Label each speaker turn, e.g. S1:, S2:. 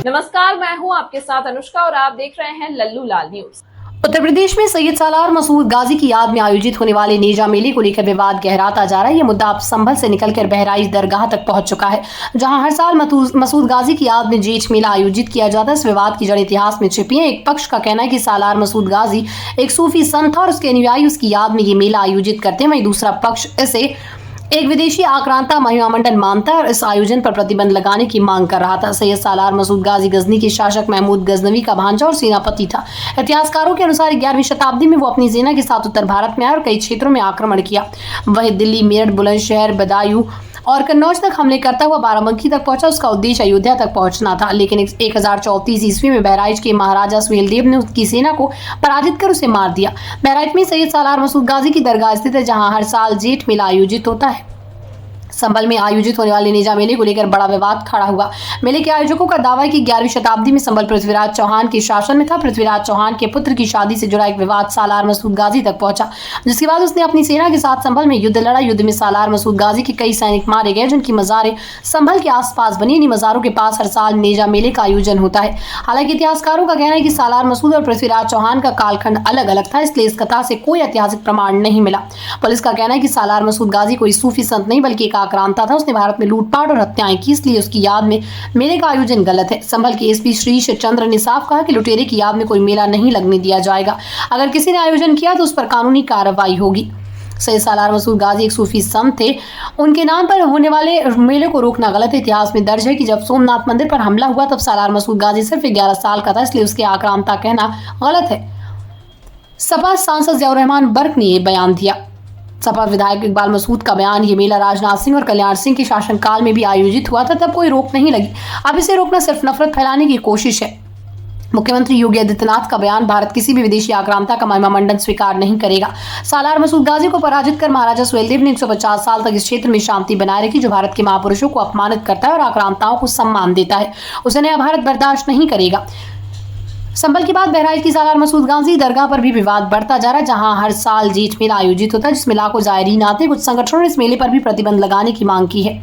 S1: नमस्कार, मैं हूं आपके साथ अनुष्का और आप देख रहे हैं लल्लू लाल न्यूज।
S2: उत्तर प्रदेश में सैयद सालार मसूद गाजी की याद में आयोजित होने वाले नेजा मेले को लेकर विवाद गहराता जा रहा है। यह मुद्दा अब संभल से निकलकर बहराइच दरगाह तक पहुंच चुका है, जहां हर साल मसूद गाजी की याद में जेठ मेला आयोजित किया जाता है। इस विवाद की जड़ इतिहास में छिपी है। एक पक्ष का कहना है कि सालार मसूद गाजी एक सूफी संत था और उसके अनुयायी उसकी याद में ये मेला आयोजित करते हैं। वहीं दूसरा पक्ष इसे एक विदेशी आक्रांता महिमा मंडल मानता है और इस आयोजन पर प्रतिबंध लगाने की मांग कर रहा था। सैयद सालार मसूद गाजी गजनी के शासक महमूद गजनवी का भांजा और सेनापति था। इतिहासकारों के अनुसार 11वीं शताब्दी में वो अपनी सेना के साथ उत्तर भारत में आया और कई क्षेत्रों में आक्रमण किया। वही दिल्ली, मेरठ, बुलंदशहर, बदायूं और कन्नौज तक हमले करता हुआ बाराबंकी तक पहुंचा। उसका उद्देश्य अयोध्या तक पहुंचना था, लेकिन 1034 ईस्वी में बहराइच के महाराजा सुहेलदेव ने उसकी सेना को पराजित कर उसे मार दिया। बहराइच में सैयद सालार मसूद गाजी की दरगाह स्थित है, जहां हर साल जेठ मेला आयोजित होता है। संभल में आयोजित होने वाले नेजा मेले को लेकर बड़ा विवाद खड़ा हुआ। मेले के आयोजकों का दावा है कि 11वीं शताब्दी में संभल पृथ्वीराज चौहान के शासन में था। पृथ्वीराज चौहान के पुत्र की शादी से जुड़ा एक विवाद सालार मसूद गाजी तक पहुंचा, जिसके बाद उसने अपनी सेना के साथ संभल में युद्ध लड़ा। युद्ध में सालार मसूद गाजी के कई सैनिक मारे गए, जिनकी मज़ारें संभल के आसपास बनी। इन मज़ारों के पास हर साल नेजा मेले का आयोजन होता है। हालांकि इतिहासकारों का कहना है कि सालार मसूद और पृथ्वीराज चौहान का कालखंड अलग अलग था, इसलिए इस कथा से कोई ऐतिहासिक प्रमाण नहीं मिला। पुलिस का कहना है कि सालार मसूद गाजी कोई सूफी संत नहीं बल्कि एक आक्रांता था। उसने भारत में लूटपाट और हत्याएं की, इसलिए उसकी याद में मेले का आयोजन गलत है। संभल के एसपी श्रीश चंद्र ने साफ कहा कि लुटेरे की याद में कोई मेला नहीं लगने दिया जाएगा। अगर किसी ने आयोजन किया तो उस पर कानूनी कार्रवाई होगी। सैयद सालार मसूद गाजी एक सूफी संत थे। उनके नाम पर होने वाले मेले को रोकना गलत है। इतिहास में दर्ज है कि जब सोमनाथ मंदिर पर हमला हुआ तब सालार मसूद गाजी सिर्फ 11 साल का था, इसलिए उसके आक्रांता कहना गलत है। सपा सांसद जियाउर रहमान बर्क ने यह बयान दिया। सपा विधायक इकबाल मसूद का बयान, ये मेला राजनाथ सिंह और कल्याण सिंह के शासनकाल में भी आयोजित हुआ था, तब कोई रोक नहीं लगी। अब इसे रोकना सिर्फ नफरत फैलाने की कोशिश है। मुख्यमंत्री योगी आदित्यनाथ का बयान, भारत किसी भी विदेशी आक्रांता का महिमा मंडन स्वीकार नहीं करेगा। सालार मसूद गाजी को पराजित कर महाराजा सुहेलदेव ने 150 साल तक इस क्षेत्र में शांति बनाए रखी, जो भारत के महापुरुषों को अपमानित करता है और आक्रांताओं को सम्मान देता है। उसे नया भारत बर्दाश्त नहीं करेगा। संभल के बाद बहराइच की सालार मसूद गाजी दरगाह पर भी विवाद बढ़ता जा रहा है, जहां हर साल जेठ मेला आयोजित होता है, जिसमें लाखों जायरीन आते हैं। कुछ संगठनों ने इस मेले पर भी प्रतिबंध लगाने की मांग की है।